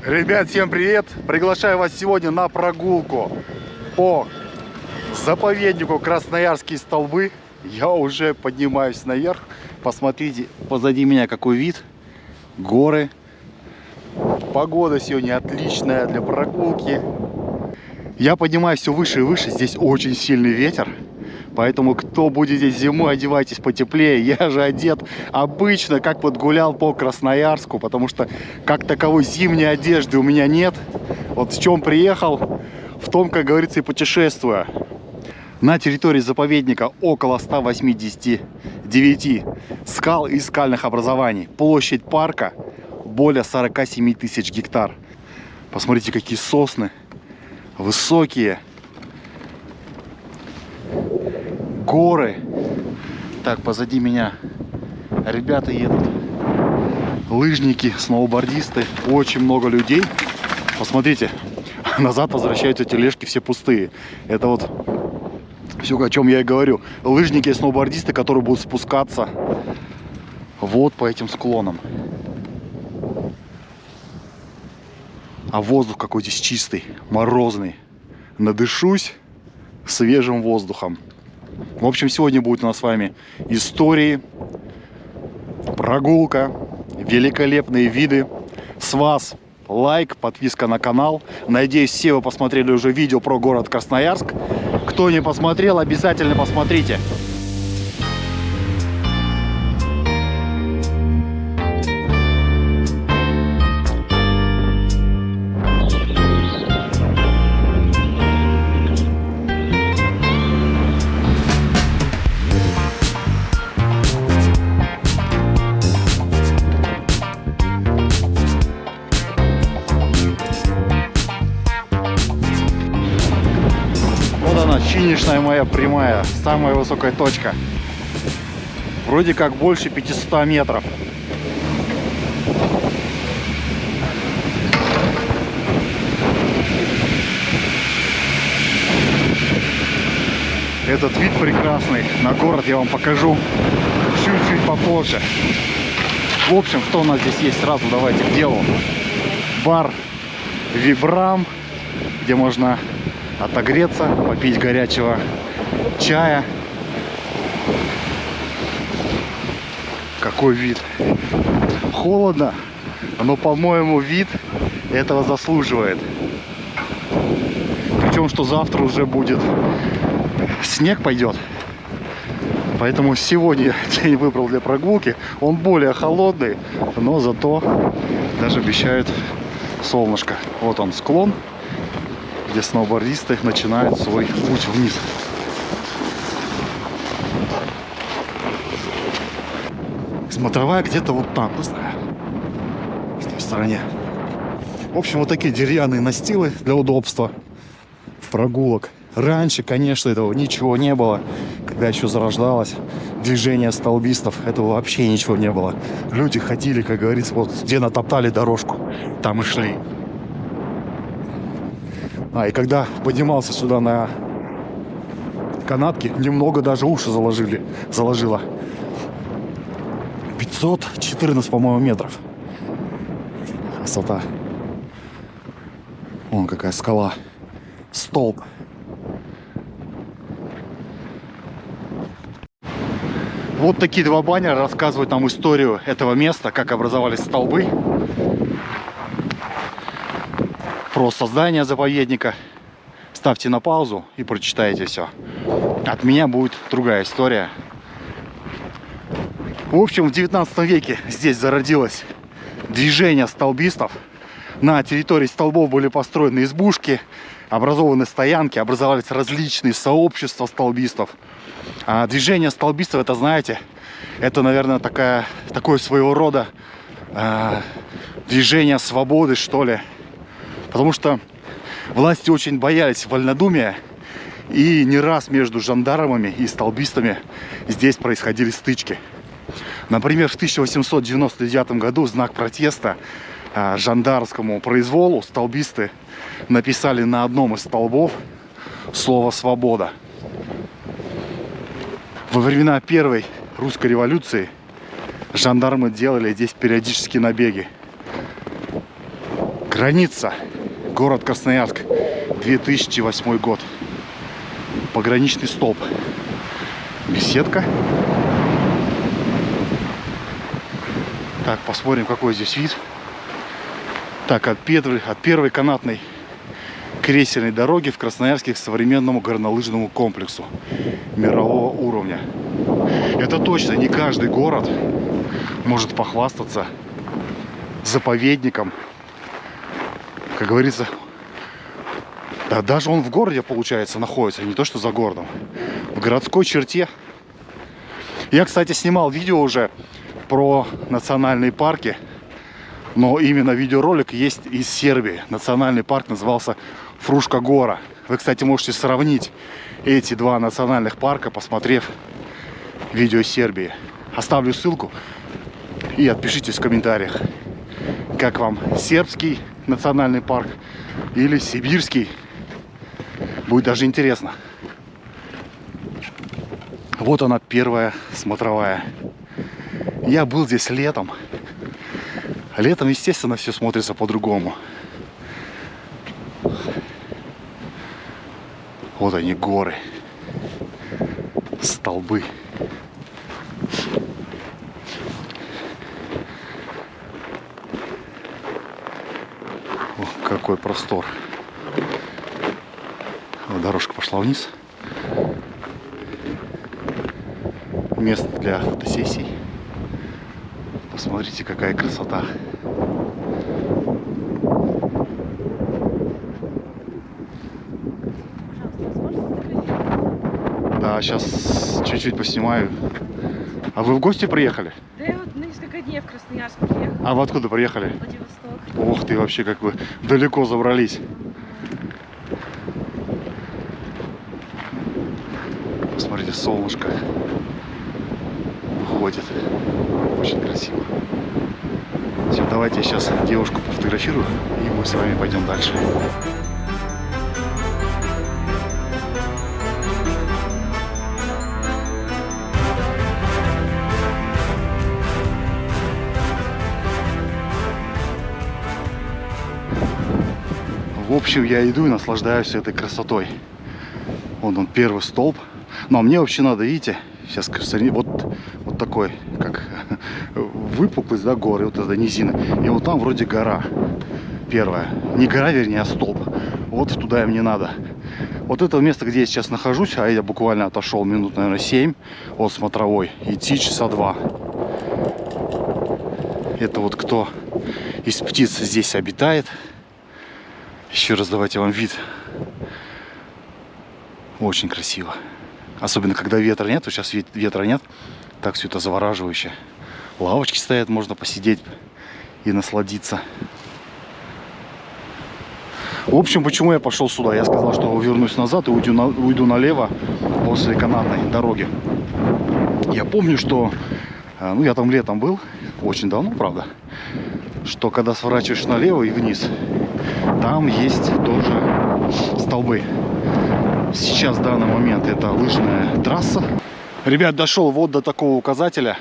Ребят, всем привет! Приглашаю вас сегодня на прогулку по заповеднику Красноярские столбы. Я уже поднимаюсь наверх. Посмотрите, позади меня какой вид. Горы. Погода сегодня отличная для прогулки. Я поднимаюсь все выше и выше. Здесь очень сильный ветер. Поэтому, кто будет здесь зимой, одевайтесь потеплее. Я же одет обычно, как вот гулял по Красноярску, потому что как таковой зимней одежды у меня нет. Вот в чем приехал, в том, как говорится, и путешествую. На территории заповедника около 189 скал и скальных образований. Площадь парка более 47 тысяч гектар. Посмотрите, какие сосны высокие. Горы. Так, позади меня ребята едут. Лыжники, сноубордисты. Очень много людей. Посмотрите, назад возвращаются тележки все пустые. Это вот все, о чем я и говорю. Лыжники и сноубордисты, которые будут спускаться вот по этим склонам. А воздух какой здесь чистый, морозный. Надышусь свежим воздухом. В общем, сегодня будет у нас с вами истории, прогулка, великолепные виды. С вас лайк, подписка на канал. Надеюсь, все вы посмотрели уже видео про город Красноярск. Кто не посмотрел, обязательно посмотрите. Финишная моя прямая, самая высокая точка. Вроде как больше 500 метров. Этот вид прекрасный. На город я вам покажу чуть-чуть попозже. В общем, что у нас здесь есть, сразу давайте к делу. Бар Вибрам, где можно отогреться, попить горячего чая. Какой вид! Холодно, но, по-моему, вид этого заслуживает. Причем, что завтра уже будет снег пойдет. Поэтому сегодня день выбрал для прогулки. Он более холодный, но зато даже обещает солнышко. Вот он склон, где сноубордисты начинают свой путь вниз. Смотровая где-то вот там, не знаю, в той стороне. В общем, вот такие деревянные настилы для удобства прогулок. Раньше, конечно, этого ничего не было. Когда еще зарождалось движение столбистов, этого вообще ничего не было. Люди ходили, как говорится, вот где натоптали дорожку, там и шли. И когда поднимался сюда на канатке, немного даже уши заложило. 514, по-моему, метров. Высота. Вон какая скала. Столб. Вот такие два баннера рассказывают нам историю этого места, как образовались столбы. Про создание заповедника. Ставьте на паузу и прочитайте все. От меня будет другая история. В общем, в 19 веке здесь зародилось движение столбистов. На территории столбов были построены избушки, образованы стоянки, образовались различные сообщества столбистов. А движение столбистов, это, знаете, это, наверное, такое своего рода движение свободы, что ли. Потому что власти очень боялись вольнодумия, и не раз между жандармами и столбистами здесь происходили стычки. Например, в 1899 году в знак протеста жандармскому произволу столбисты написали на одном из столбов слово «свобода». Во времена Первой русской революции жандармы делали здесь периодически набеги. Граница. Город Красноярск. 2008 год. Пограничный столб. Беседка. Так, посмотрим, какой здесь вид. Так, от первой канатной крейсерной дороги в Красноярске к современному горнолыжному комплексу мирового уровня. Это точно не каждый город может похвастаться заповедником. Как говорится, да, даже он в городе, получается, находится, не то что за городом. В городской черте. Я, кстати, снимал видео уже про национальные парки. Но именно видеоролик есть из Сербии. Национальный парк назывался Фрушка-Гора. Вы, кстати, можете сравнить эти два национальных парка, посмотрев видео Сербии. Оставлю ссылку и отпишитесь в комментариях, как вам сербский национальный парк или сибирский. Будет даже интересно. Вот она, первая смотровая. Я был здесь летом. Летом, естественно, все смотрится по-другому. Вот они, горы, столбы. О, какой простор. Вот дорожка пошла вниз. Место для фотосессий. Посмотрите, какая красота. Да, сейчас чуть-чуть поснимаю. А вы в гости приехали? Да я вот на несколько дней в Красноярск приехала. А вы откуда приехали? Владивосток. Ох ты, вообще как бы далеко забрались. Посмотрите, солнышко выходит. Очень красиво. Все, давайте я сейчас девушку пофотографирую, и мы с вами пойдем дальше. В общем, я иду и наслаждаюсь этой красотой. Вон он, первый столб. Но мне вообще надо, видите, сейчас вот такой, как выпуклость, да, горы, вот эта низина. И вот там вроде гора первая. Не гора, вернее, а столб. Вот туда им не надо. Вот это место, где я сейчас нахожусь, а я буквально отошел минут, наверное, 7 от смотровой. Идти часа 2. Это вот кто из птиц здесь обитает. Еще раз давайте вам вид. Очень красиво. Особенно, когда ветра нет. Вот сейчас ветра нет. Так все это завораживающе. Лавочки стоят, можно посидеть и насладиться. В общем, почему я пошел сюда? Я сказал, что вернусь назад и уйду налево после канатной дороги. Я помню, что... Ну, я там летом был. Очень давно, правда. Что когда сворачиваешь налево и вниз, там есть тоже столбы. Сейчас в данный момент это лыжная трасса. Ребят, дошел вот до такого указателя.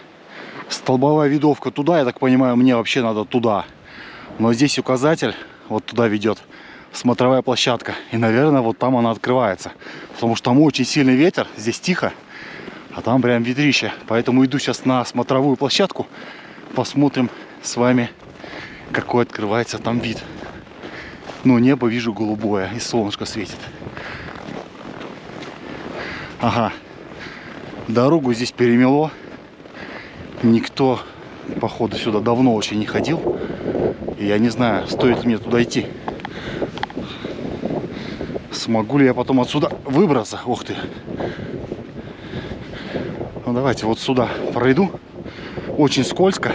Столбовая видовка туда, я так понимаю, мне вообще надо туда. Но здесь указатель вот туда ведет. Смотровая площадка. И, наверное, вот там она открывается. Потому что там очень сильный ветер, здесь тихо. А там прям ветрище. Поэтому иду сейчас на смотровую площадку. Посмотрим с вами, какой открывается там вид. Ну, небо вижу голубое, и солнышко светит. Ага. Дорогу здесь перемело. Никто, походу, сюда давно очень не ходил. И я не знаю, стоит ли мне туда идти. Смогу ли я потом отсюда выбраться? Ух ты. Ну, давайте вот сюда пройду. Очень скользко.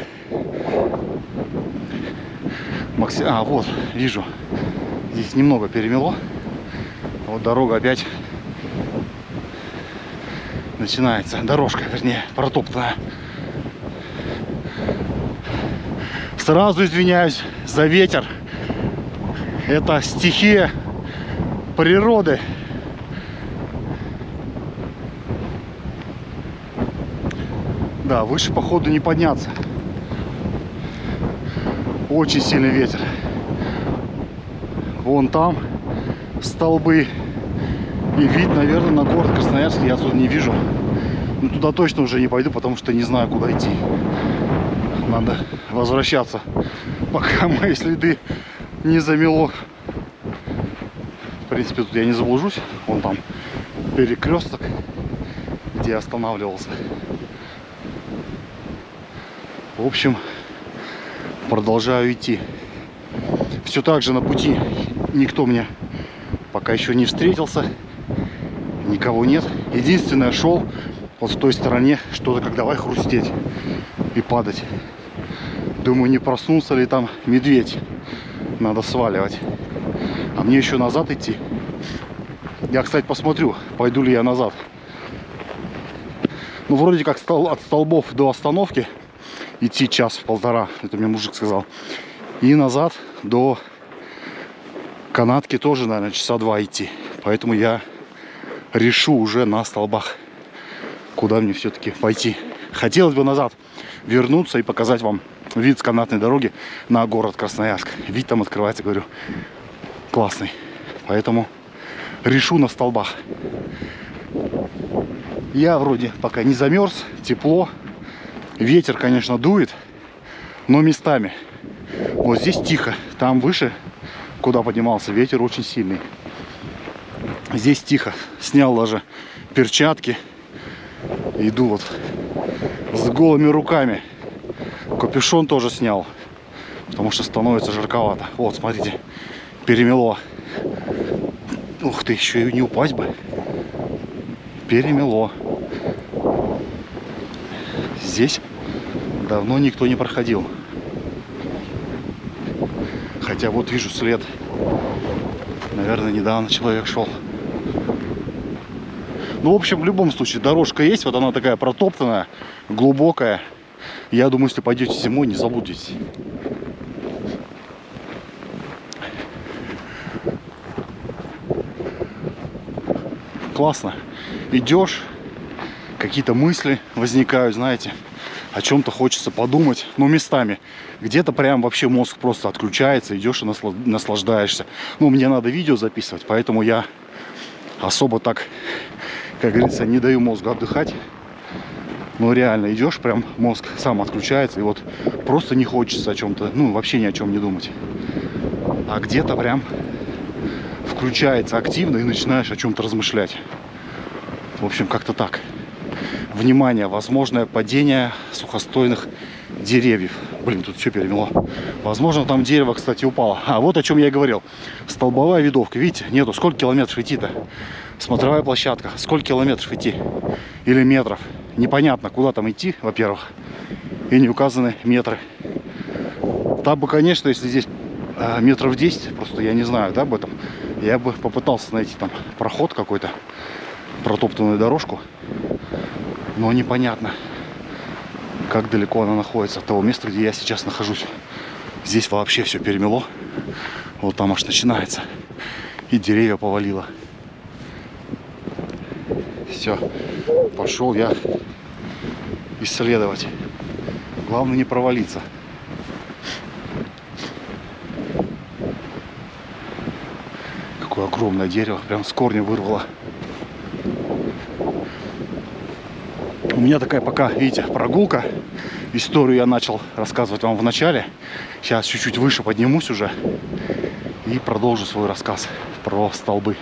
А, вот, вижу. Здесь немного перемело. Вот дорога опять начинается. Дорожка, вернее, протоптанная. Сразу извиняюсь за ветер. Это стихия природы. Да, выше, походу, не подняться. Очень сильный ветер. вон там столбы. И вид, наверное, на город Красноярск я отсюда не вижу. Но туда точно уже не пойду, потому что не знаю, куда идти. Надо возвращаться, пока мои следы не замело. В принципе, тут я не заблужусь. Вон там перекресток, где я останавливался. В общем, продолжаю идти. Все так же на пути никто мне пока еще не встретился. Никого нет. Единственное, шел вот в той стороне, что-то как давай хрустеть и падать. Думаю, не проснулся ли там медведь. Надо сваливать. А мне еще назад идти. Я, кстати, посмотрю, пойду ли я назад. Ну, вроде как от столбов до остановки идти час-полтора. Это мне мужик сказал. И назад до канатки тоже, наверное, часа два идти. Поэтому я решу уже на столбах, куда мне все-таки пойти. Хотелось бы назад вернуться и показать вам вид с канатной дороги на город Красноярск. Вид там открывается, говорю, классный. Поэтому решу на столбах. Я вроде пока не замерз, тепло. Ветер, конечно, дует, но местами. Вот здесь тихо. Там выше, куда поднимался, ветер очень сильный. Здесь тихо. Снял даже перчатки. Иду вот с голыми руками. Капюшон тоже снял, потому что становится жарковато. Вот, смотрите, перемело. Ух ты, еще и не упасть бы. Перемело. Здесь давно никто не проходил. Хотя вот вижу след. Наверное, недавно человек шел. Ну, в общем, в любом случае, дорожка есть. Вот она такая протоптанная, глубокая. Я думаю, если пойдете зимой, не заблудитесь. Классно. Идешь, какие-то мысли возникают, знаете, о чем-то хочется подумать. Но местами. Где-то прям вообще мозг просто отключается, идешь и наслаждаешься. Ну, мне надо видео записывать, поэтому я особо так, как говорится, не даю мозгу отдыхать. Но реально идешь, прям мозг сам отключается, и вот просто не хочется о чем-то, ну, вообще ни о чем не думать. А где-то прям включается активно и начинаешь о чем-то размышлять. В общем, как-то так. Внимание, возможное падение сухостойных деревьев. Блин, тут что перемело? Возможно, там дерево, кстати, упало. А вот о чем я и говорил. Столбовая видовка. Видите, нету. Сколько километров идти-то? Смотровая площадка. Сколько километров идти? Или метров? Непонятно, куда там идти, во-первых. И не указаны метры. Там бы, конечно, если здесь метров 10, просто я не знаю, да, об этом, я бы попытался найти там проход какой-то, протоптанную дорожку. Но непонятно, как далеко она находится от того места, где я сейчас нахожусь. Здесь вообще все перемело. Вот там аж начинается. И деревья повалило. Все, пошел я исследовать. Главное не провалиться. Какое огромное дерево, прям с корня вырвало. У меня такая пока, видите, прогулка. Историю я начал рассказывать вам в начале. Сейчас чуть-чуть выше поднимусь уже и продолжу свой рассказ про столбы.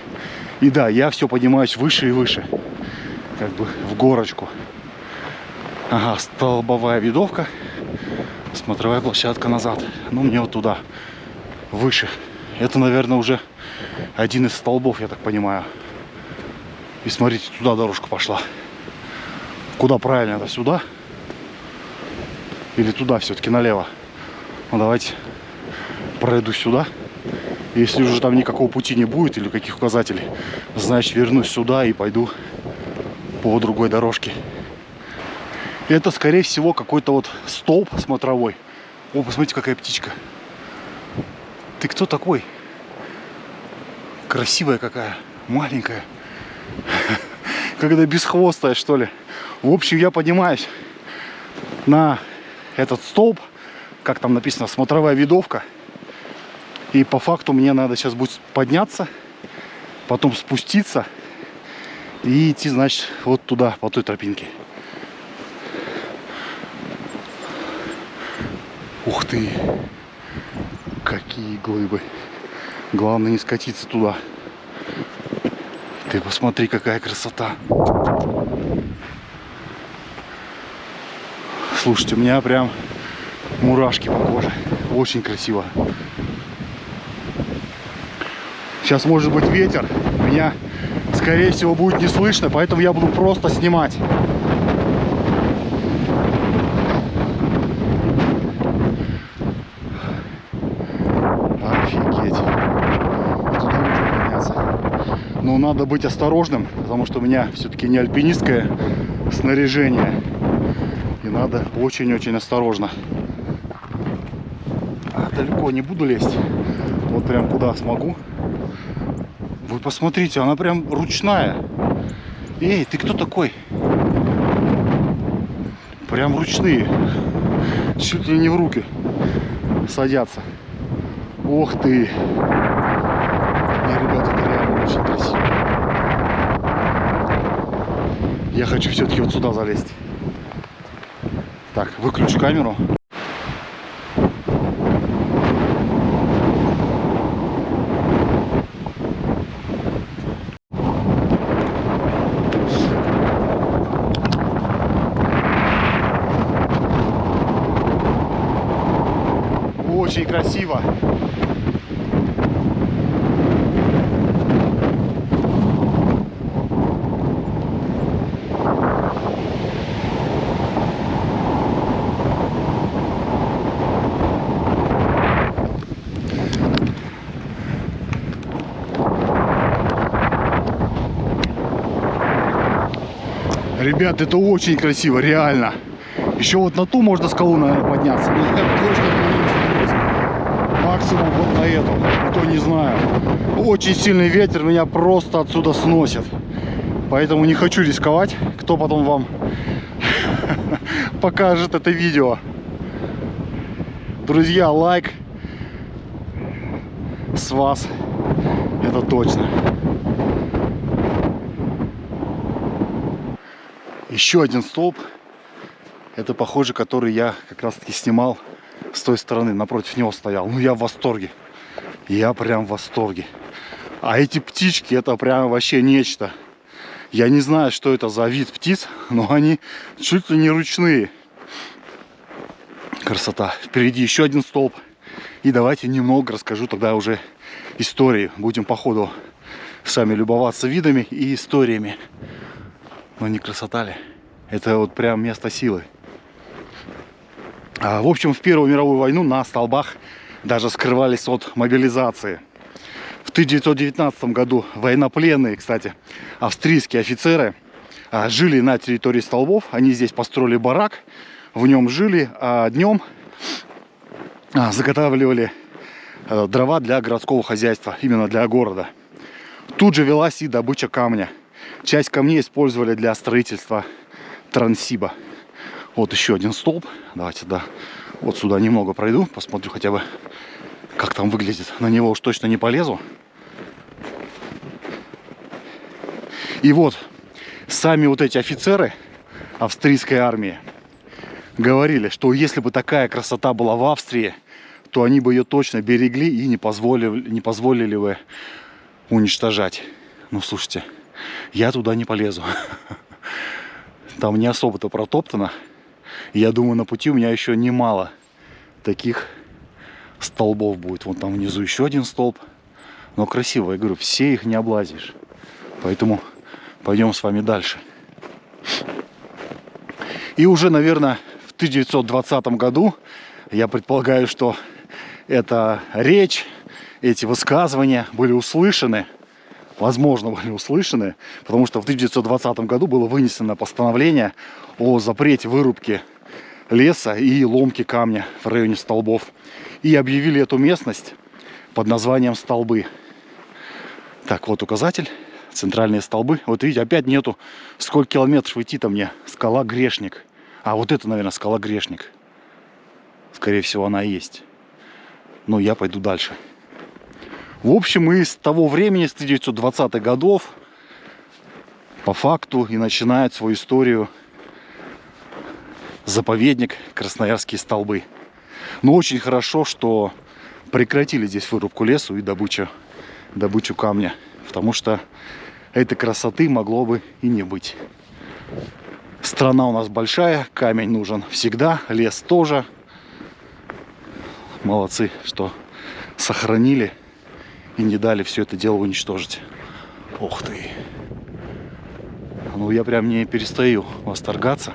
И да, я все поднимаюсь выше и выше, как бы в горочку. Ага, столбовая видовка, смотровая площадка назад. Ну, мне вот туда, выше. Это, наверное, уже один из столбов, я так понимаю. И смотрите, туда дорожка пошла. Куда правильно? Это сюда? Или туда все-таки налево? Ну, давайте пройду сюда. Если уже там никакого пути не будет или каких указателей, значит, вернусь сюда и пойду по другой дорожке. Это, скорее всего, какой-то вот столб смотровой. О, посмотрите, какая птичка. Ты кто такой? Красивая какая, маленькая. Когда бесхвостая, что ли. В общем, я поднимаюсь на этот столб, как там написано, смотровая видовка. И по факту мне надо сейчас будет подняться, потом спуститься и идти, значит, вот туда, по той тропинке. Ух ты! Какие глыбы! Главное не скатиться туда. Ты посмотри, какая красота! Слушайте, у меня прям мурашки по коже. Очень красиво. Сейчас может быть ветер. Меня, скорее всего, будет не слышно, поэтому я буду просто снимать. Офигеть. Туда можно подняться. Но надо быть осторожным, потому что у меня все-таки не альпинистское снаряжение. И надо очень-очень осторожно. Далеко не буду лезть. Вот прям куда смогу. Вы посмотрите, она прям ручная. Эй, ты кто такой? Прям ручные. Чуть ли не в руки садятся. Ох ты. Не, ребята, это реально очень красиво. Я хочу все-таки вот сюда залезть. Так, выключу камеру. Очень красиво. Ребят, это очень красиво, реально. Еще вот на ту можно скалу, наверное, подняться. Но я точно не знаю. Максимум вот на эту. А то не знаю. Очень сильный ветер меня просто отсюда сносит. Поэтому не хочу рисковать. Кто потом вам покажет это видео. Друзья, лайк с вас. Это точно. Еще один столб. Это, похоже, который я как раз таки снимал с той стороны. Напротив него стоял. Ну, я в восторге. Я прям в восторге. А эти птички, это прям вообще нечто. Я не знаю, что это за вид птиц, но они чуть ли не ручные. Красота. Впереди еще один столб. И давайте немного расскажу тогда уже истории. Будем по ходу сами любоваться видами и историями. Но не красота ли? Это вот прям место силы. В общем, в Первую мировую войну на столбах даже скрывались от мобилизации. В 1919 году военнопленные, кстати, австрийские офицеры жили на территории столбов. Они здесь построили барак, в нем жили, а днем заготавливали дрова для городского хозяйства, именно для города. Тут же велась и добыча камня. Часть камней использовали для строительства трансиба. Вот еще один столб. Давайте, да, вот сюда немного пройду, посмотрю хотя бы, как там выглядит. На него уж точно не полезу. И вот сами вот эти офицеры австрийской армии говорили, что если бы такая красота была в Австрии, то они бы ее точно берегли и не позволили бы уничтожать. Ну, слушайте, я туда не полезу. Там не особо-то протоптано. Я думаю, на пути у меня еще немало таких столбов будет. Вон там внизу еще один столб. Но красиво, я говорю, все их не облазишь. Поэтому пойдем с вами дальше. И уже, наверное, в 1920 году, я предполагаю, что эта речь, эти высказывания были услышаны. Возможно, были услышаны, потому что в 1920 году было вынесено постановление о запрете вырубки леса и ломки камня в районе столбов. И объявили эту местность под названием Столбы. Так, вот указатель. Центральные столбы. Вот видите, опять нету. Сколько километров идти-то мне? Скала Грешник. А вот это, наверное, скала Грешник. Скорее всего, она и есть. Но я пойду дальше. В общем, и с того времени, с 1920-х годов, по факту и начинает свою историю заповедник Красноярские столбы. Но очень хорошо, что прекратили здесь вырубку лесу и добычу камня. Потому что этой красоты могло бы и не быть. Страна у нас большая, камень нужен всегда, лес тоже. Молодцы, что сохранили и не дали все это дело уничтожить. Ух ты! Ну, я прям не перестаю восторгаться.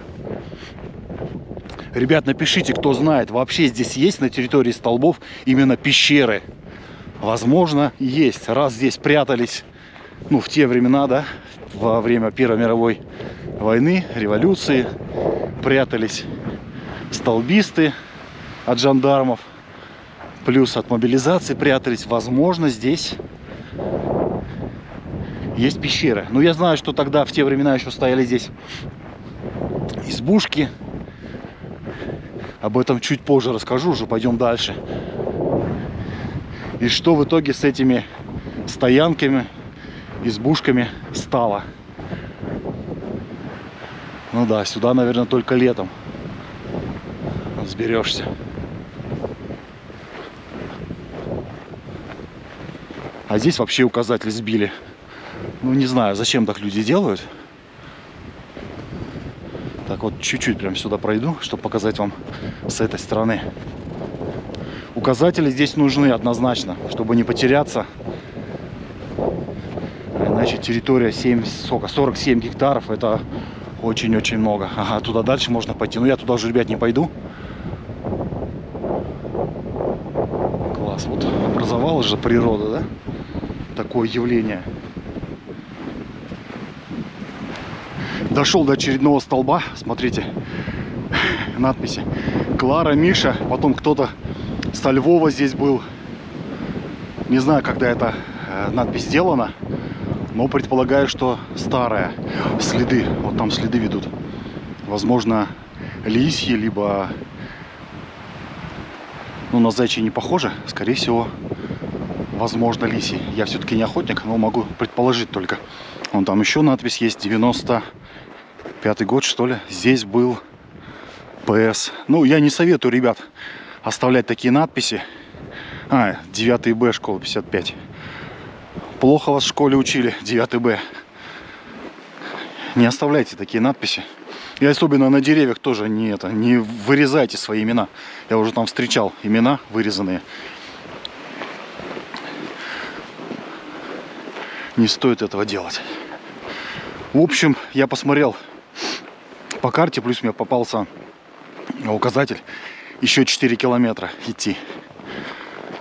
Ребят, напишите, кто знает, вообще здесь есть на территории столбов именно пещеры. Возможно, есть. Раз здесь прятались, ну, в те времена, да, во время Первой мировой войны, революции, прятались столбисты от жандармов, плюс от мобилизации прятались. Возможно, здесь есть пещеры. Но я знаю, что тогда, в те времена, еще стояли здесь избушки. Об этом чуть позже расскажу, уже пойдем дальше. И что в итоге с этими стоянками, избушками стало. Ну да, сюда, наверное, только летом сберешься. А здесь вообще указатель сбили. Ну, не знаю, зачем так люди делают. Так вот, чуть-чуть прям сюда пройду, чтобы показать вам с этой стороны. Указатели здесь нужны однозначно, чтобы не потеряться. Иначе территория 47 гектаров, это очень-очень много. Ага, туда дальше можно пойти. Но я туда уже, ребят, не пойду. Класс, вот образовалась же природа, да? Такое явление. Дошел до очередного столба. Смотрите, надписи. Клара, Миша. Потом кто-то со Львова здесь был. Не знаю, когда эта надпись сделана, но предполагаю, что старая. Следы, вот там следы ведут. Возможно, лисьи, либо... Ну, на зайчи не похоже. Скорее всего, возможно, лисьи. Я все-таки не охотник, но могу предположить только. Вон там еще надпись есть. 95-й год, что ли. Здесь был ПС. Ну, я не советую, ребят, оставлять такие надписи. 9 Б, школа 55. Плохо вас в школе учили, 9 Б. Не оставляйте такие надписи. И особенно на деревьях тоже не вырезайте свои имена. Я уже там встречал имена вырезанные. Не стоит этого делать. В общем, я посмотрел по карте, плюс мне попался указатель. Еще 4 километра идти.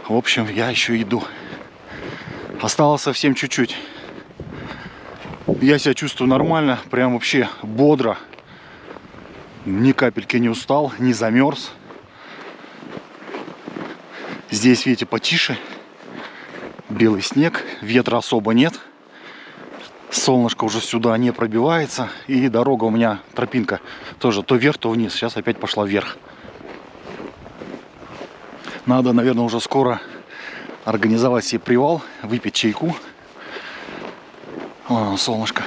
В общем, я еще иду. Осталось совсем чуть-чуть. Я себя чувствую нормально, прям вообще бодро. Ни капельки не устал, не замерз. Здесь, видите, потише. Белый снег, ветра особо нет. Солнышко уже сюда не пробивается. И дорога у меня, тропинка, тоже то вверх, то вниз. Сейчас опять пошла вверх. Надо, наверное, уже скоро организовать себе привал, выпить чайку. Вон оно, солнышко.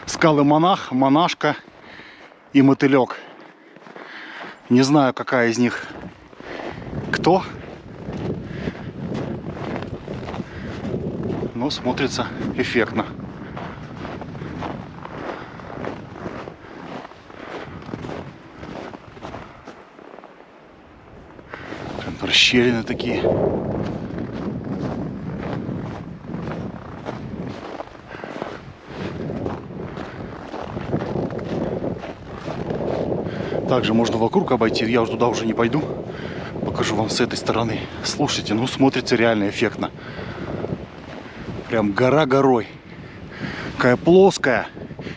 Скалы Монах, Монашка и Мотылек. Не знаю, какая из них кто. Но смотрится эффектно. Прям расщелины такие. Также можно вокруг обойти. Я уже туда уже не пойду. Покажу вам с этой стороны. Слушайте, ну смотрится реально эффектно. Прям гора горой. Какая плоская.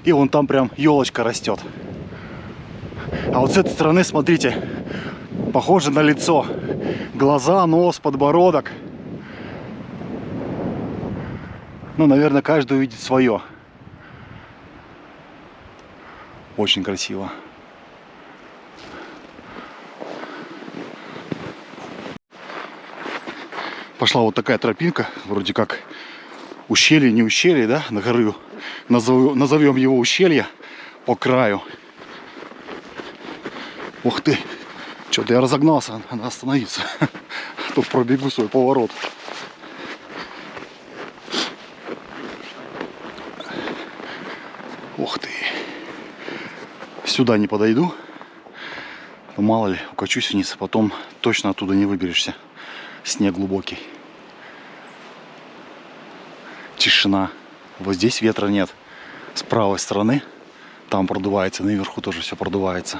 И вон там прям елочка растет. А вот с этой стороны, смотрите, похоже на лицо. Глаза, нос, подбородок. Ну, наверное, каждый увидит свое. Очень красиво. Пошла вот такая тропинка, вроде как ущелье, не ущелье, да, на горы. Назовем его ущелье по краю. Ух ты, что-то я разогнался, надо остановиться. Тут пробегу свой поворот. Ух ты. Сюда не подойду. Мало ли, укачусь вниз, а потом точно оттуда не выберешься. Снег глубокий. Тишина. Вот здесь ветра нет. С правой стороны там продувается, наверху тоже все продувается.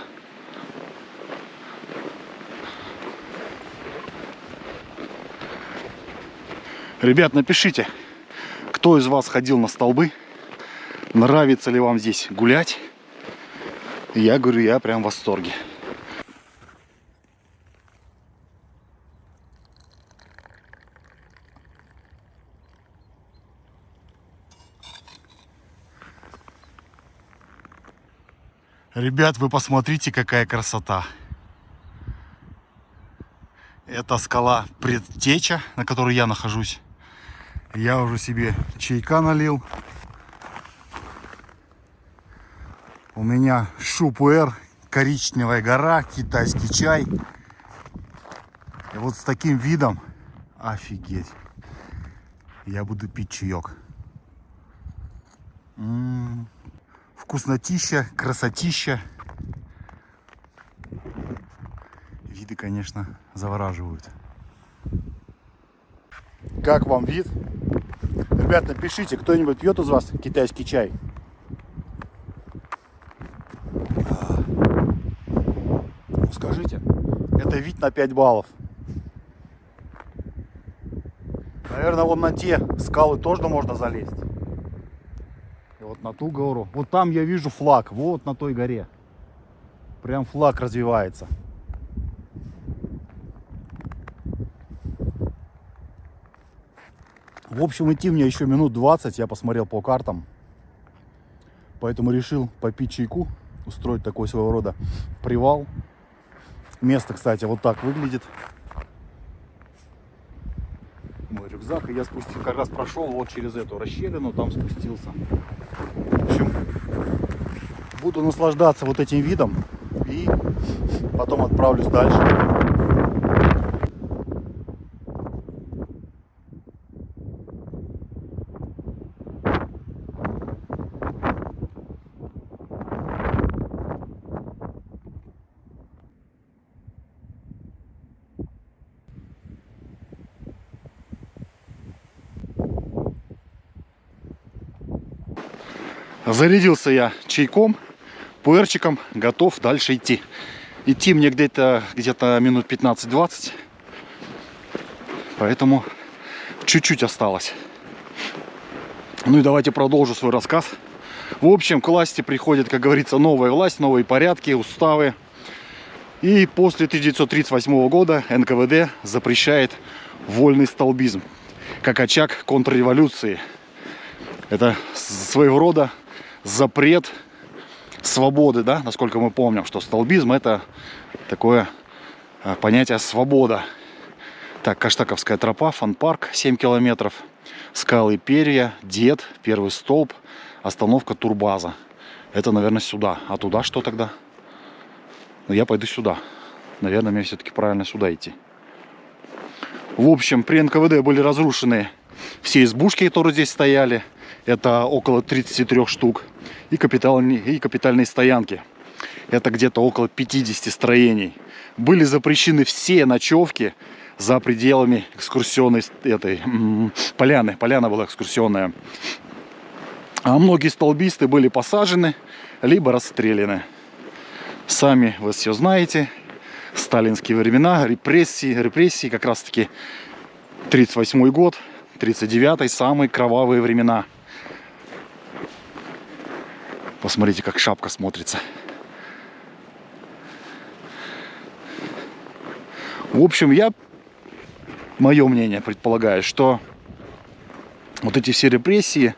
Ребят, напишите, кто из вас ходил на столбы, нравится ли вам здесь гулять. Я говорю, я прям в восторге. Ребят, вы посмотрите, какая красота. Это скала Предтеча, на которой я нахожусь. Я уже себе чайка налил. У меня Шупуэр, коричневая гора, китайский чай. И вот с таким видом, офигеть, я буду пить чаек. Вкуснотища, красотища. Виды, конечно, завораживают. Как вам вид? Ребят, напишите, кто-нибудь пьет из вас китайский чай? Ну, скажите, это вид на 5 баллов. Наверное, вот на те скалы тоже можно залезть. И вот на ту гору. Вот там я вижу флаг, вот на той горе. Прям флаг развивается. В общем, идти мне еще минут 20, я посмотрел по картам. Поэтому решил попить чайку, устроить такой своего рода привал. Место, кстати, вот так выглядит. Мой рюкзак, и я спустился, как раз прошел вот через эту расщелину, там спустился. В общем, буду наслаждаться вот этим видом и потом отправлюсь дальше. Зарядился я чайком, пуэрчиком, готов дальше идти. Идти мне где-то минут 15-20, поэтому чуть-чуть осталось. Ну и давайте продолжу свой рассказ. В общем, к власти приходит, как говорится, новая власть, новые порядки, уставы. И после 1938 года НКВД запрещает вольный столбизм как очаг контрреволюции. Это своего рода запрет свободы, да, насколько мы помним, что столбизм — это такое понятие свобода. Так, Каштаковская тропа, фан-парк, 7 километров, скалы Перья, Дед, первый столб, остановка Турбаза. Это, наверное, сюда. А туда что тогда? Ну, я пойду сюда. Наверное, мне все-таки правильно сюда идти. В общем, при НКВД были разрушены все избушки, которые здесь стояли. Это около 33 штук. И капитальные стоянки. Это где-то около 50 строений. Были запрещены все ночевки за пределами экскурсионной этой поляны. Поляна была экскурсионная. А многие столбисты были посажены, либо расстреляны. Сами вы все знаете. Сталинские времена, репрессии, как раз таки 38 год, 39-й, самые кровавые времена. Посмотрите, как шапка смотрится. В общем, мое мнение предполагает, что вот эти все репрессии,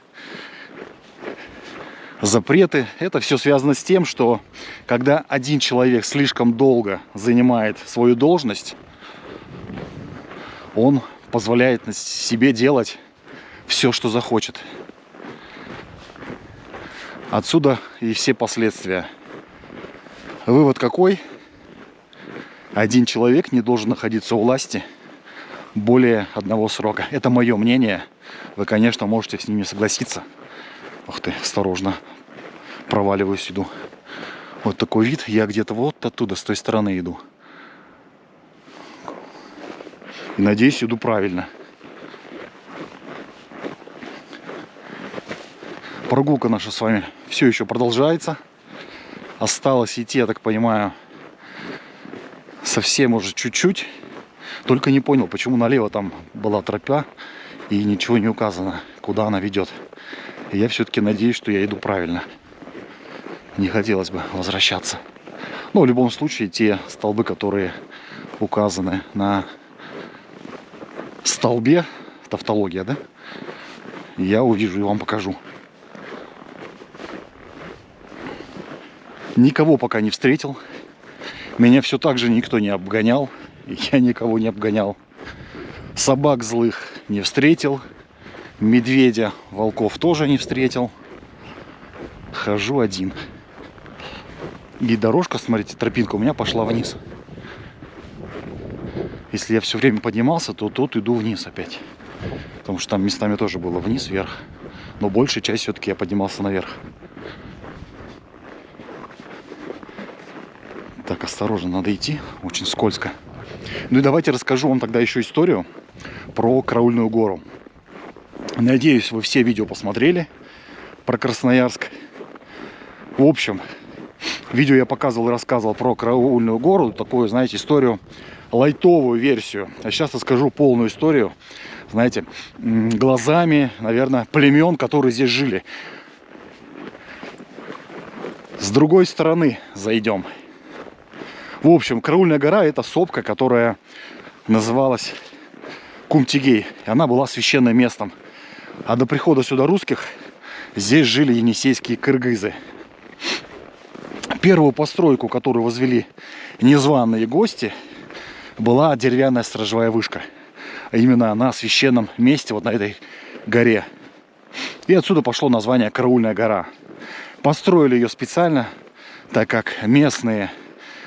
запреты, это все связано с тем, что когда один человек слишком долго занимает свою должность, он позволяет себе делать все, что захочет. Отсюда и все последствия. Вывод какой? Один человек не должен находиться у власти более одного срока. Это мое мнение. Вы, конечно, можете с ним не согласиться. Ух ты, осторожно. Проваливаюсь, иду. Вот такой вид. Я где-то вот оттуда, с той стороны иду. И надеюсь, иду правильно. Прогулка наша с вами все еще продолжается. Осталось идти, я так понимаю, совсем уже чуть-чуть. Только не понял, почему налево там была тропа и ничего не указано, куда она ведет. И я все-таки надеюсь, что я иду правильно. Не хотелось бы возвращаться. Но в любом случае, те столбы, которые указаны на столбе, тавтология, да? Я увижу и вам покажу. Никого пока не встретил. Меня все так же никто не обгонял. Я никого не обгонял. Собак злых не встретил. Медведя, волков тоже не встретил. Хожу один. И дорожка, смотрите, тропинка у меня пошла вниз. Если я все время поднимался, то тут иду вниз опять. Потому что там местами тоже было вниз-вверх. Но большая часть все-таки я поднимался наверх. Так, осторожно, надо идти. Очень скользко. Ну и давайте расскажу вам тогда еще историю про Караульную гору. Надеюсь, вы все видео посмотрели про Красноярск. В общем, видео я показывал и рассказывал про Караульную гору. Такую, знаете, историю, лайтовую версию. А сейчас расскажу полную историю, знаете, глазами, наверное, племен, которые здесь жили. С другой стороны зайдем. В общем, Караульная гора — это сопка, которая называлась Кумтигей. И она была священным местом. А до прихода сюда русских здесь жили енисейские кыргызы. Первую постройку, которую возвели незваные гости, была деревянная сторожевая вышка. А именно на священном месте, вот на этой горе. И отсюда пошло название Караульная гора. Построили ее специально, так как местные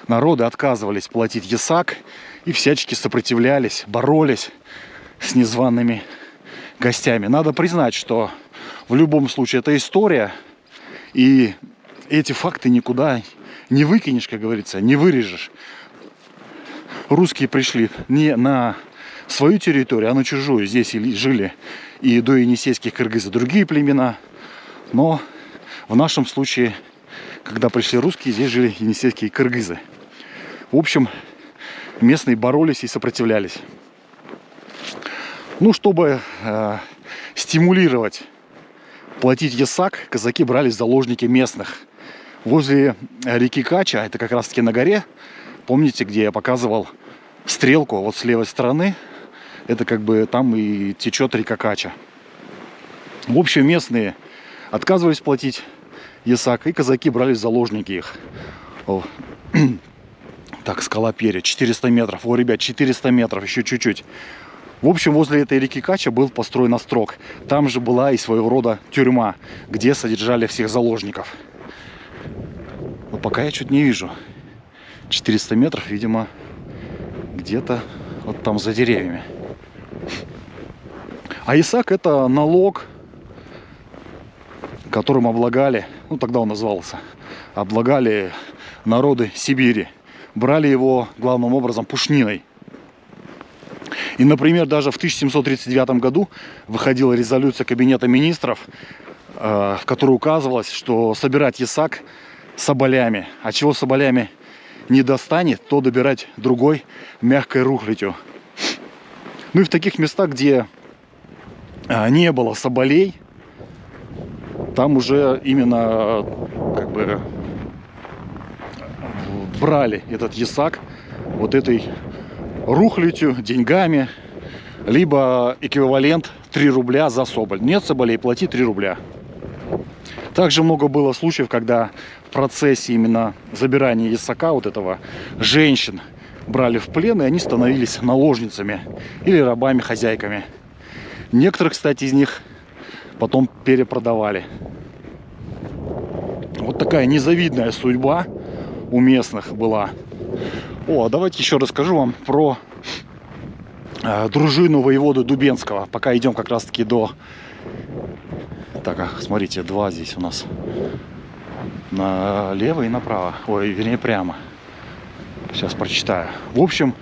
народы отказывались платить ясак и всячески сопротивлялись, боролись с незваными гостями. Надо признать, что в любом случае это история, и эти факты никуда не выкинешь, как говорится, не вырежешь. Русские пришли не на свою территорию, а на чужую. Здесь жили и до енисейских кыргызов другие племена, но в нашем случае, когда пришли русские, здесь жили енисейские кыргызы. В общем, местные боролись и сопротивлялись. Ну, чтобы стимулировать платить ясак, казаки брали в заложники местных. Возле реки Кача, это как раз таки на горе, помните, где я показывал стрелку, вот с левой стороны, это как бы там и течет река Кача. В общем, местные отказывались платить ясак, и казаки брали в заложники их. Так, скала Перья, 400 метров. О, ребят, 400 метров, еще чуть-чуть. В общем, возле этой реки Кача был построен острог. Там же была и своего рода тюрьма, где содержали всех заложников. Но пока я чуть не вижу. 400 метров, видимо, где-то вот там за деревьями. А ясак — это налог, которым облагали, ну тогда он назывался, облагали народы Сибири. Брали его главным образом пушниной. И, например, даже в 1739 году выходила резолюция Кабинета министров, в которой указывалось, что собирать ясак соболями. А чего соболями не достанет, то добирать другой мягкой рухлядью. Ну и в таких местах, где не было соболей, там уже именно как бы брали этот ясак вот этой рухлядью, деньгами, либо эквивалент 3 рубля за соболь. Нет соболей, плати 3 рубля. Также много было случаев, когда в процессе именно забирания ясака вот этого женщин брали в плен, и они становились наложницами или рабами-хозяйками. Некоторых, кстати, из них потом перепродавали. Вот такая незавидная судьба у местных была. О, давайте еще расскажу вам про дружину воеводы Дубенского. Пока идем как раз таки до... Так, смотрите, два здесь у нас. Налево и направо. Ой, вернее, прямо. Сейчас прочитаю. В общем,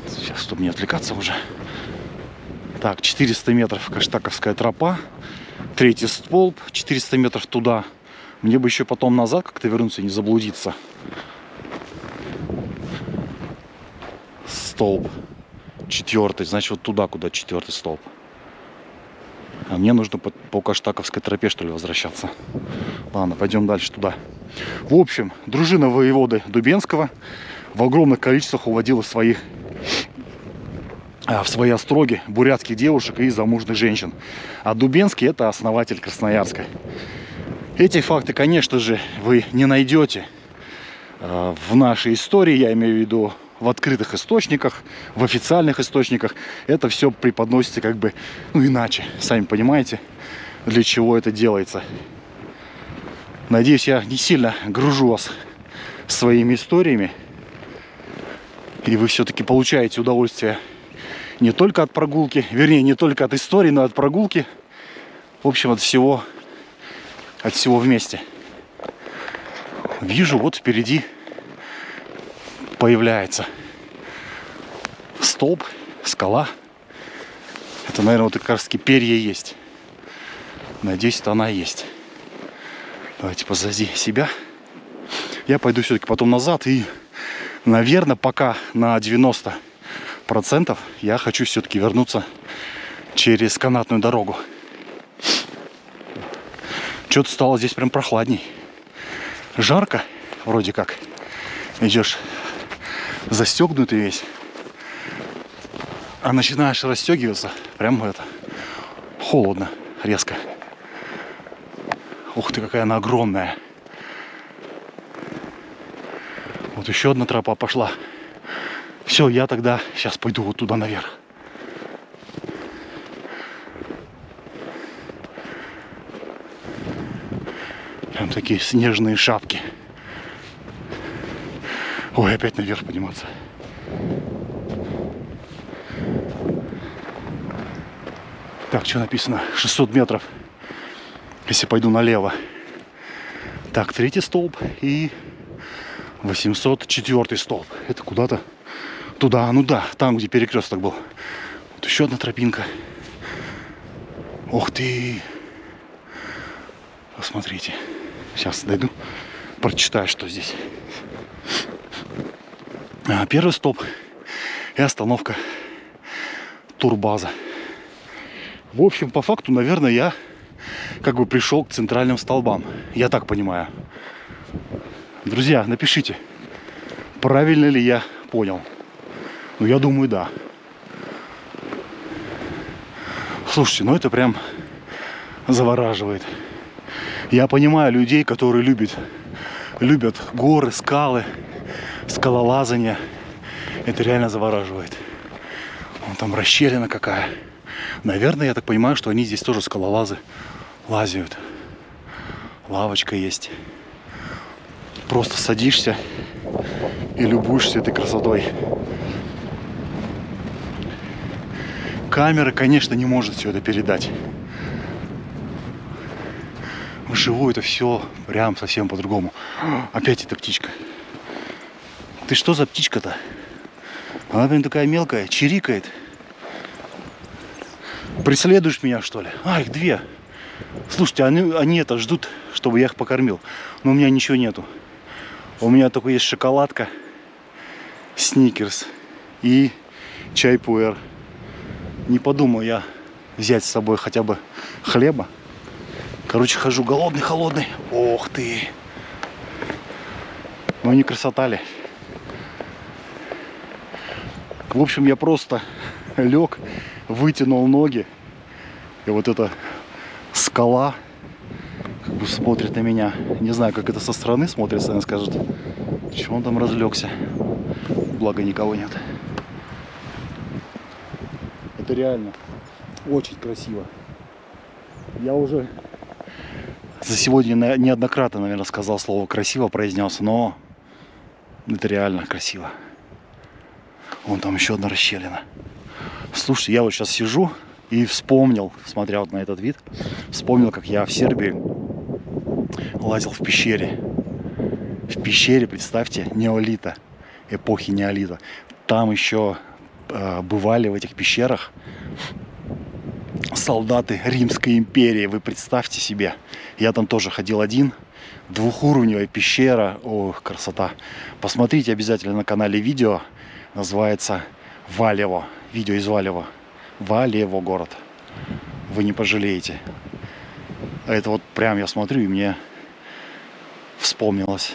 сейчас, чтобы не отвлекаться уже. Так, 400 метров Каштаковская тропа. Третий столб, 400 метров туда. Мне бы еще потом назад как-то вернуться и не заблудиться. Столб. Четвертый, значит, вот туда, куда четвертый столб. А мне нужно по Каштаковской тропе, что ли, возвращаться. Ладно, пойдем дальше туда. В общем, дружина воеводы Дубенского в огромных количествах уводила в свои остроги бурятских девушек и замужних женщин. А Дубенский — это основатель Красноярска. Эти факты, конечно же, вы не найдете в нашей истории, я имею в виду в открытых источниках, в официальных источниках. Это все преподносится как бы, ну, иначе. Сами понимаете, для чего это делается. Надеюсь, я не сильно гружу вас своими историями. И вы все-таки получаете удовольствие не только от прогулки, вернее, не только от истории, но от прогулки. В общем, от всего вместе. Вижу, вот впереди появляется столб, скала. Это, наверное, вот как раз таки перья есть. Надеюсь, это она и есть. Давайте позади себя. Я пойду все-таки потом назад. И, наверное, пока на 90% я хочу все-таки вернуться через канатную дорогу. Что-то стало здесь прям прохладней. Жарко, вроде как. Идешь застегнутый весь. А начинаешь расстегиваться, прям это холодно, резко. Ух ты, какая она огромная. Вот еще одна тропа пошла. Все, я тогда сейчас пойду вот туда наверх. Прям такие снежные шапки. Ой, опять наверх подниматься. Так, что написано? 600 метров. Если пойду налево. Так, третий столб и 804 столб. Это куда-то туда, ну да, там, где перекресток был. Вот еще одна тропинка. Ух ты! Посмотрите. Сейчас дойду, прочитаю, что здесь. Первый столб и остановка турбаза. В общем, по факту, наверное, я как бы пришел к центральным столбам. Я так понимаю. Друзья, напишите, правильно ли я понял. Ну, я думаю, да. Слушайте, ну это прям завораживает. Я понимаю людей, которые любят горы, скалы, скалолазание. Это реально завораживает. Вон там расщелина какая. Наверное, я так понимаю, что они здесь тоже скалолазы лазят. Лавочка есть. Просто садишься и любуешься этой красотой. Камера, конечно, не может все это передать. Вживую это все прям совсем по-другому. Опять эта птичка. Ты что за птичка-то? Она прям такая мелкая, чирикает. Преследуешь меня, что ли? А, их две. Слушайте, они это ждут, чтобы я их покормил. Но у меня ничего нету. У меня только есть шоколадка, сникерс и чай пуэр. Не подумал я взять с собой хотя бы хлеба. Короче, хожу голодный, холодный. Ох ты! Ну не красота ли? В общем, я просто лег, вытянул ноги. И вот эта скала как бы смотрит на меня. Не знаю, как это со стороны смотрится, она скажет, чего он там разлегся. благо никого нет. Это реально очень красиво. Я уже за сегодня неоднократно, наверное, сказал слово красиво, произнес, но это реально красиво. Вон там еще одна расщелина. Слушайте, я вот сейчас сижу и вспомнил, смотря вот на этот вид, вспомнил, как я в Сербии лазил в пещере. В пещере, представьте, неолита, эпохи неолита. Там еще бывали в этих пещерах солдаты Римской империи. Вы представьте себе. Я там тоже ходил один. Двухуровневая пещера. Ох, красота. Посмотрите обязательно на канале видео. Называется Валево. Видео из Валево. Валево город. Вы не пожалеете. А это вот прям я смотрю, и мне вспомнилось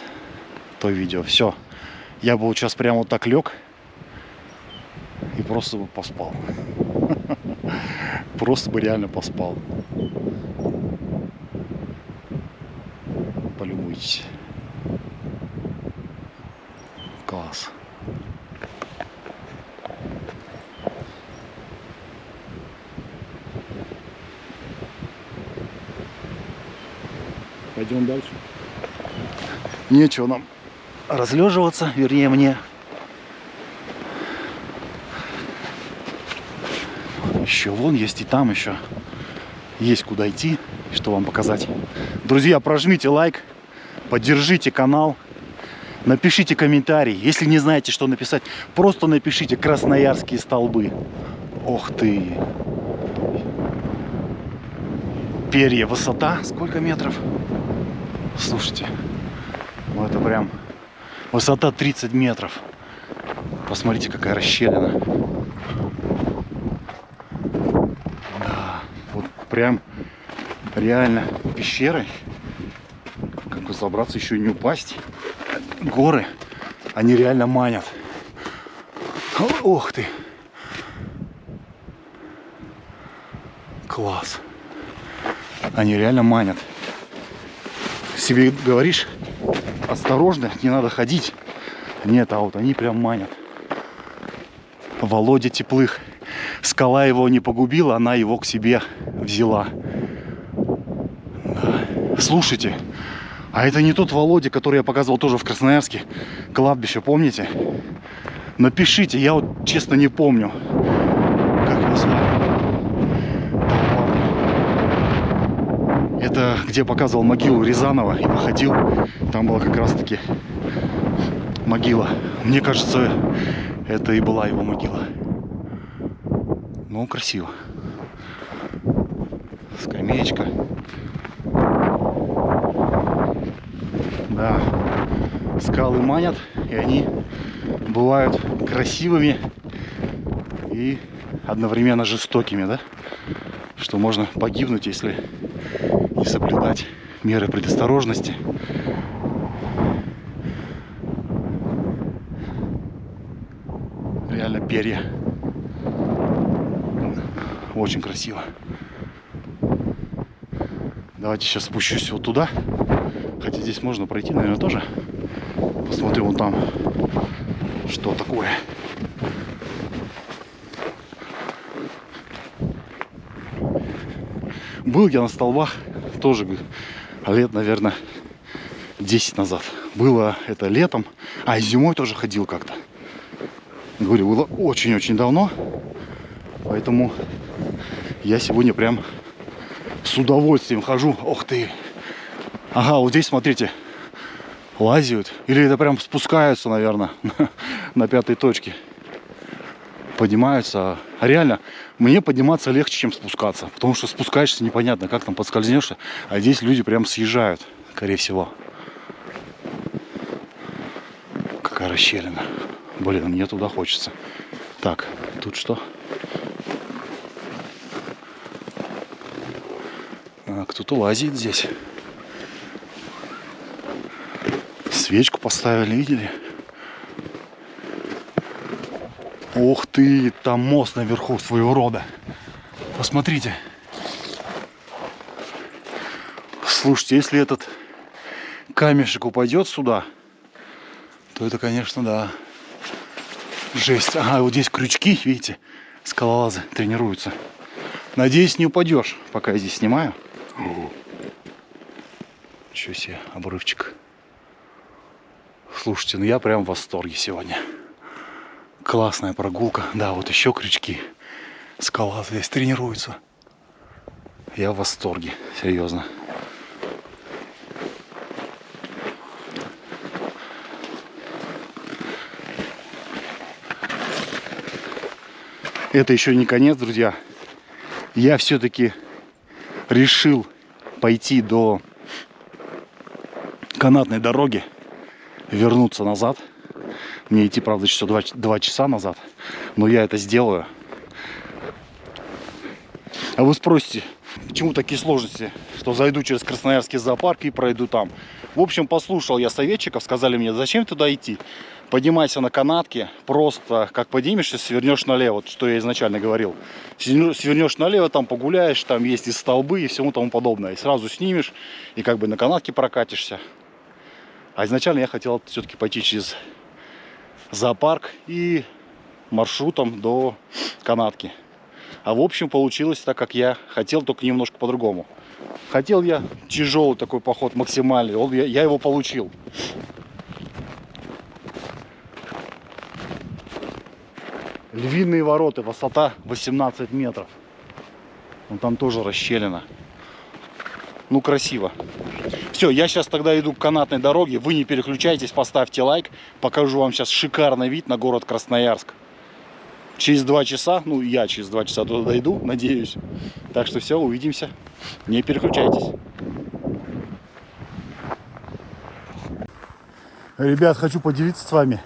то видео. Все. Я бы вот сейчас прям вот так лег и просто бы поспал. Просто бы реально поспал. Полюбуйтесь. Класс. Пойдем дальше. Нечего нам разлеживаться, вернее мне. Еще вон есть и там еще есть куда идти, что вам показать. Друзья, прожмите лайк, поддержите канал, напишите комментарий. Если не знаете, что написать, просто напишите Красноярские столбы. Ох ты! Перья, высота сколько метров? Слушайте, ну это прям высота 30 метров. Посмотрите, какая расщелина. Да, вот прям реально пещеры. Как бы забраться, еще и не упасть. Горы, они реально манят. Ох ты! Класс! Они реально манят. Себе говоришь, осторожно, не надо ходить. Нет, а вот они прям манят. Володя Теплых. Скала его не погубила, она его к себе взяла. Да. Слушайте, а это не тот Володя, который я показывал тоже в Красноярске. Кладбище, помните? Напишите, я вот честно не помню, как его звали. Это где показывал могилу Рязанова и походил. Там была как раз таки могила. Мне кажется, это и была его могила. Ну, красиво. Скамеечка. Да. Скалы манят, и они бывают красивыми и одновременно жестокими, да? Что можно погибнуть, если не соблюдать меры предосторожности. Реально перья. Очень красиво. Давайте сейчас спущусь вот туда. Хотя здесь можно пройти, наверное, тоже. Посмотрим вон там, что такое. Был я на столбах тоже лет, наверное, 10 назад. Было это летом, а и зимой тоже ходил как-то. Говорю, было очень-очень давно. Поэтому я сегодня прям с удовольствием хожу. Ох ты! Ага, вот здесь, смотрите, лазят. Или это прям спускаются, наверное, на пятой точке. Поднимаются. А реально, мне подниматься легче, чем спускаться. Потому что спускаешься, непонятно, как там подскользнешься. А здесь люди прям съезжают, скорее всего. Какая расщелина. Блин, мне туда хочется. Так, тут что? А, кто-то лазит здесь. Свечку поставили, видели? Ух ты, там мост наверху своего рода. Посмотрите. Слушайте, если этот камешек упадет сюда, то это, конечно, да. Жесть. Ага, вот здесь крючки, видите, скалолазы тренируются. Надеюсь, не упадешь, пока я здесь снимаю. Ничего себе, обрывчик. Слушайте, ну я прям в восторге сегодня. Классная прогулка. Да, вот еще крючки. Скалолазы здесь тренируются. Я в восторге, серьезно. Это еще не конец, друзья. Я все-таки решил пойти до канатной дороги, вернуться назад. Мне идти, правда, еще 2 часа назад, но я это сделаю. А вы спросите, почему такие сложности, что зайду через Красноярский зоопарк и пройду там. В общем, послушал я советчиков, сказали мне, зачем туда идти? Поднимайся на канатке, просто как поднимешься, свернешь налево, вот что я изначально говорил. Свернешь налево, там погуляешь, там есть и столбы, и всему тому подобное. И сразу снимешь, и как бы на канатке прокатишься. А изначально я хотел все-таки пойти через зоопарк и маршрутом до канатки. А в общем получилось так, как я хотел, только немножко по-другому. Хотел я тяжелый такой поход максимальный, я его получил. Львиные ворота, высота 18 метров. Вон там тоже расщелина. Ну, красиво. Все, я сейчас тогда иду к канатной дороге. Вы не переключайтесь, поставьте лайк. Покажу вам сейчас шикарный вид на город Красноярск. Через 2 часа, ну, я через 2 часа туда дойду, надеюсь. Так что все, увидимся. Не переключайтесь. Ребят, хочу поделиться с вами.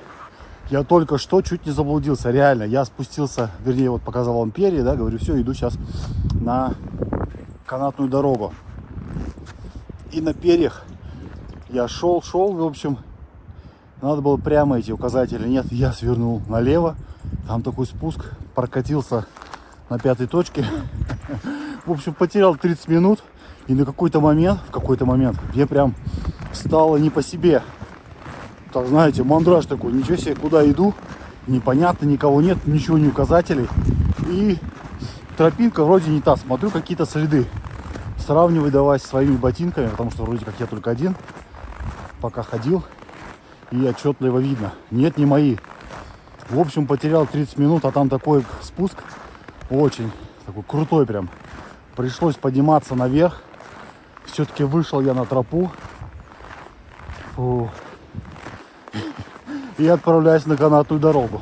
Я только что чуть не заблудился, реально. Я спустился, вернее, вот показал вам перья, да, говорю, все, иду сейчас на канатную дорогу. И на перьях я шел, в общем, надо было прямо эти указатели. Нет, я свернул налево, там такой спуск, прокатился на 5-й точке. В общем, потерял 30 минут, и в какой-то момент мне прям стало не по себе. Так, знаете, мандраж такой, ничего себе, куда иду, непонятно, никого нет, ничего, не указателей. И тропинка вроде не та, смотрю, какие-то следы. Сравнивай давай с своими ботинками, потому что вроде как я только один, пока ходил, и отчетливо видно. Нет, не мои. В общем, потерял 30 минут, а там такой спуск, очень такой крутой прям. Пришлось подниматься наверх. Все-таки вышел я на тропу. Фу. И отправляюсь на канатную дорогу.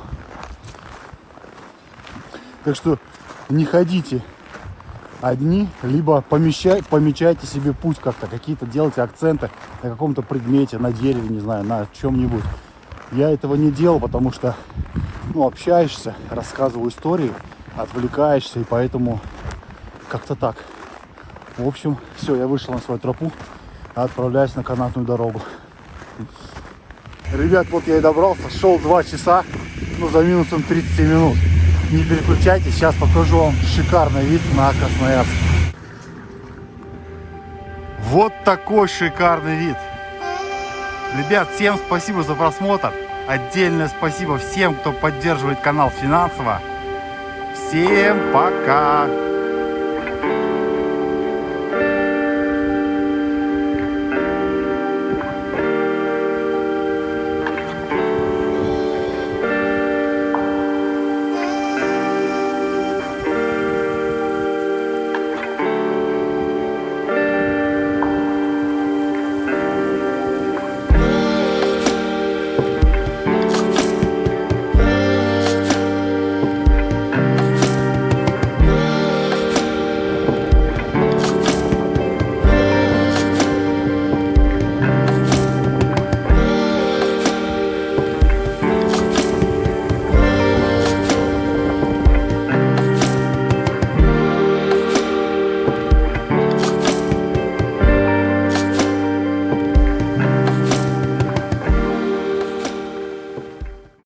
Так что не ходите одни, либо помечайте себе путь как-то, какие-то делайте акценты на каком-то предмете, на дереве, не знаю, на чем-нибудь. Я этого не делал, потому что, ну, общаешься, рассказываю истории, отвлекаешься, и поэтому как-то так. В общем, все, я вышел на свою тропу, отправляюсь на канатную дорогу. Ребят, вот я и добрался, шел 2 часа, ну, за минусом 30 минут. Не переключайтесь, сейчас покажу вам шикарный вид на Красноярск. Вот такой шикарный вид. Ребят, всем спасибо за просмотр. Отдельное спасибо всем, кто поддерживает канал финансово. Всем пока!